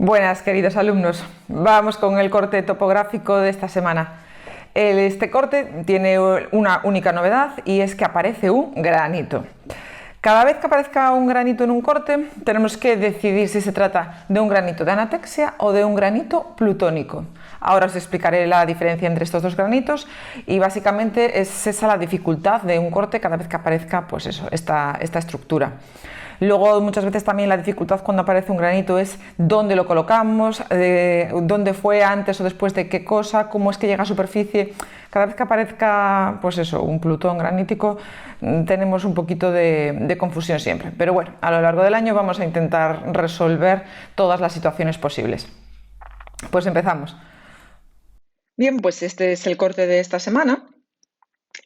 Buenas, queridos alumnos. Vamos con el corte topográfico de esta semana. Este corte tiene una única novedad y es que aparece un granito. Cada vez que aparezca un granito en un corte, tenemos que decidir si se trata de un granito de anatexia o de un granito plutónico. Ahora os explicaré la diferencia entre estos dos granitos y básicamente es esa la dificultad de un corte cada vez que aparezca esta estructura. Luego, muchas veces también la dificultad cuando aparece un granito es dónde lo colocamos, dónde fue antes o después de qué cosa, cómo es que llega a superficie. Cada vez que aparezca un plutón granítico tenemos un poquito de confusión siempre. Pero bueno, a lo largo del año vamos a intentar resolver todas las situaciones posibles. Pues empezamos. Bien, pues este es el corte de esta semana.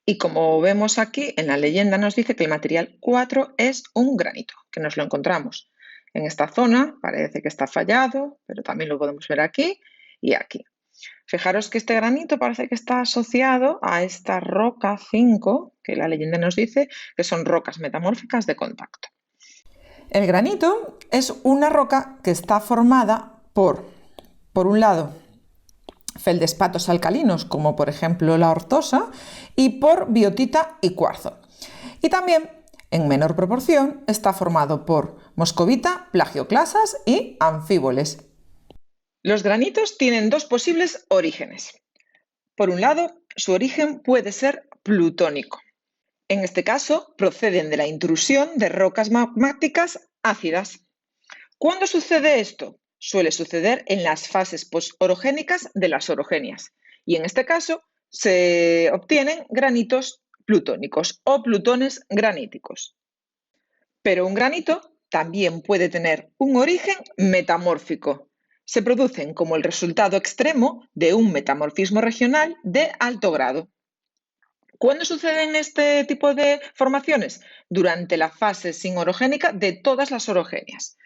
Y como vemos aquí, en la leyenda nos dice que el material 4 es un granito, que nos lo encontramos en esta zona. Parece que está fallado, pero también lo podemos ver aquí y aquí. Fijaros que este granito parece que está asociado a esta roca 5, que la leyenda nos dice que son rocas metamórficas de contacto. El granito es una roca que está formada por un lado, feldespatos alcalinos, como por ejemplo la ortosa, y por biotita y cuarzo. Y también, en menor proporción, está formado por moscovita, plagioclasas y anfíboles. Los granitos tienen dos posibles orígenes. Por un lado, su origen puede ser plutónico. En este caso, proceden de la intrusión de rocas magmáticas ácidas. ¿Cuándo sucede esto? Suele suceder en las fases postorogénicas de las orogenias. Y en este caso, se obtienen granitos plutónicos o plutones graníticos. Pero un granito también puede tener un origen metamórfico. Se producen como el resultado extremo de un metamorfismo regional de alto grado. ¿Cuándo suceden este tipo de formaciones? Durante la fase sinorogénica de todas las orogenias.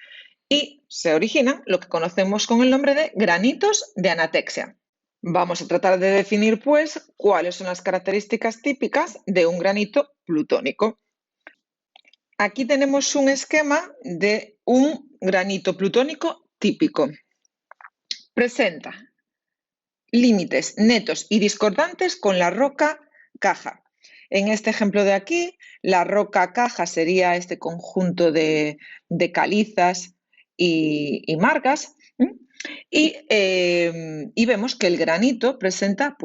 Y se originan lo que conocemos con el nombre de granitos de anatexia. Vamos a tratar de definir, pues, cuáles son las características típicas de un granito plutónico. Aquí tenemos un esquema de un granito plutónico típico. Presenta límites netos y discordantes con la roca caja. En este ejemplo de aquí, la roca caja sería este conjunto de calizas y margas. Y vemos que el granito presenta,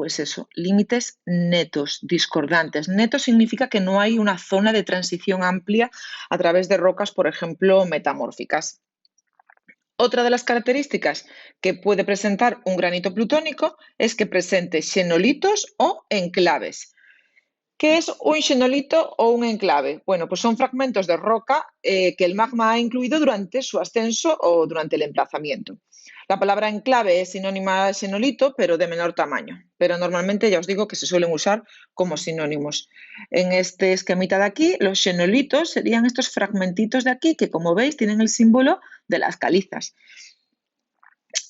límites netos, discordantes. Neto significa que no hay una zona de transición amplia a través de rocas, por ejemplo, metamórficas. Otra de las características que puede presentar un granito plutónico es que presente xenolitos o enclaves. ¿Qué es un xenolito o un enclave? Bueno, pues son fragmentos de roca que el magma ha incluido durante su ascenso o durante el emplazamiento. La palabra enclave es sinónima de xenolito, pero de menor tamaño. Pero normalmente ya os digo que se suelen usar como sinónimos. En este esquemita de aquí, los xenolitos serían estos fragmentitos de aquí que, como veis, tienen el símbolo de las calizas.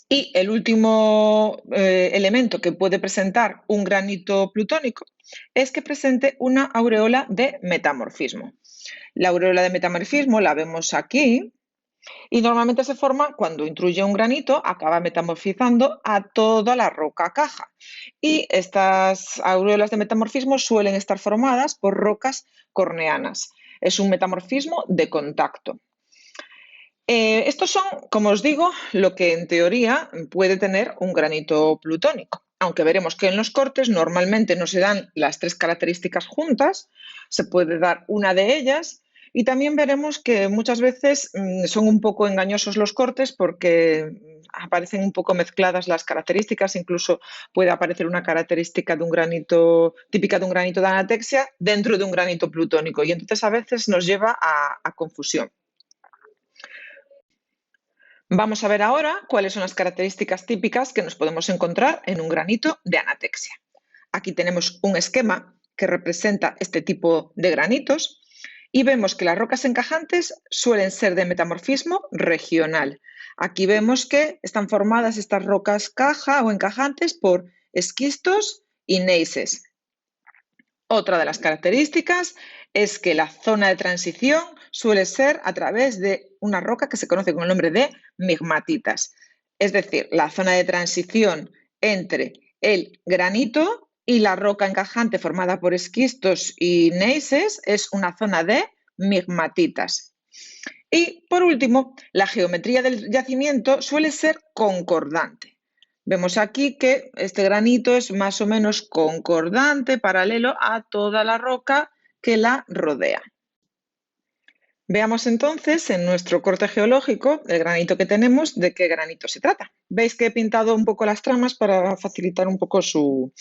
Y el último elemento que puede presentar un granito plutónico es que presente una aureola de metamorfismo. La aureola de metamorfismo la vemos aquí y normalmente se forma cuando intruye un granito, acaba metamorfizando a toda la roca caja. Y estas aureolas de metamorfismo suelen estar formadas por rocas corneanas. Es un metamorfismo de contacto. Estos son, como os digo, lo que en teoría puede tener un granito plutónico, aunque veremos que en los cortes normalmente no se dan las tres características juntas, se puede dar una de ellas y también veremos que muchas veces son un poco engañosos los cortes porque aparecen un poco mezcladas las características, incluso puede aparecer una característica de un granito, típica de un granito de anatexia dentro de un granito plutónico y entonces a veces nos lleva a confusión. Vamos a ver ahora cuáles son las características típicas que nos podemos encontrar en un granito de anatexia. Aquí tenemos un esquema que representa este tipo de granitos y vemos que las rocas encajantes suelen ser de metamorfismo regional. Aquí vemos que están formadas estas rocas caja o encajantes por esquistos y gneisses. Otra de las características es que la zona de transición suele ser a través de una roca que se conoce con el nombre de migmatitas. Es decir, la zona de transición entre el granito y la roca encajante formada por esquistos y gneisses es una zona de migmatitas. Y por último, la geometría del yacimiento suele ser concordante. Vemos aquí que este granito es más o menos concordante, paralelo a toda la roca que la rodea. Veamos entonces en nuestro corte geológico el granito que tenemos, de qué granito se trata. Veis que he pintado un poco las tramas para facilitar un poco su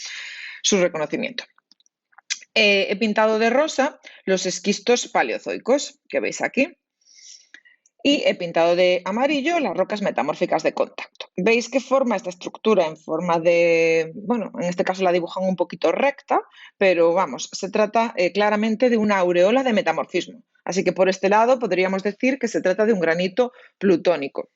reconocimiento. He pintado de rosa los esquistos paleozoicos que veis aquí. Y he pintado de amarillo las rocas metamórficas de contacto. Veis que forma esta estructura en forma de, bueno, en este caso la dibujan un poquito recta, pero vamos, se trata claramente de una aureola de metamorfismo. Así que por este lado podríamos decir que se trata de un granito plutónico.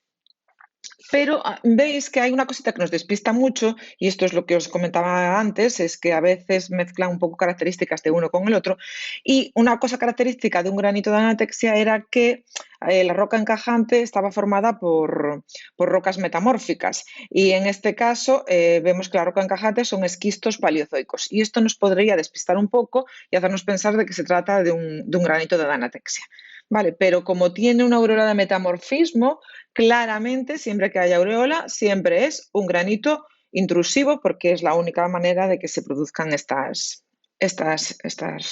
Pero veis que hay una cosita que nos despista mucho, y esto es lo que os comentaba antes, es que a veces mezclan un poco características de uno con el otro. Y una cosa característica de un granito de anatexia era que la roca encajante estaba formada por rocas metamórficas. Y en este caso vemos que la roca encajante son esquistos paleozoicos. Y esto nos podría despistar un poco y hacernos pensar de que se trata de un granito de anatexia. Vale, pero como tiene una aureola de metamorfismo, claramente, siempre que haya aureola, siempre es un granito intrusivo porque es la única manera de que se produzcan estas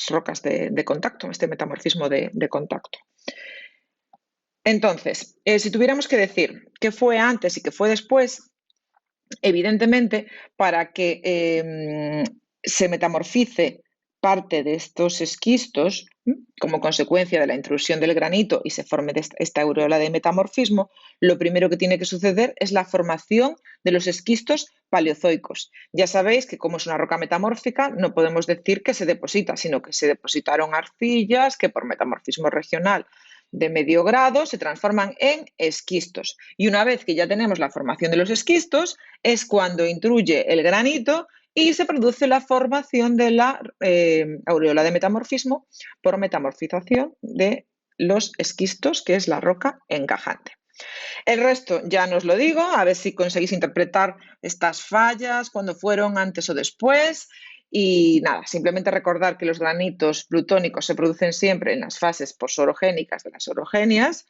rocas de contacto, este metamorfismo de contacto. Entonces, si tuviéramos que decir qué fue antes y qué fue después, evidentemente, para que se metamorfice parte de estos esquistos como consecuencia de la intrusión del granito y se forme esta aureola de metamorfismo, lo primero que tiene que suceder es la formación de los esquistos paleozoicos. Ya sabéis que como es una roca metamórfica, no podemos decir que se deposita, sino que se depositaron arcillas que por metamorfismo regional de medio grado se transforman en esquistos. Y una vez que ya tenemos la formación de los esquistos, es cuando intruye el granito y se produce la formación de la aureola de metamorfismo por metamorfización de los esquistos, que es la roca encajante. El resto ya no os lo digo, a ver si conseguís interpretar estas fallas, cuándo fueron, antes o después. Y nada, simplemente recordar que los granitos plutónicos se producen siempre en las fases posorogénicas de las orogenias,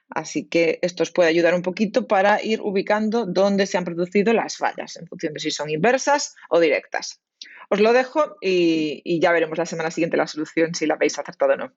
así que esto os puede ayudar un poquito para ir ubicando dónde se han producido las fallas, en función de si son inversas o directas. Os lo dejo y ya veremos la semana siguiente la solución, si la habéis acertado o no.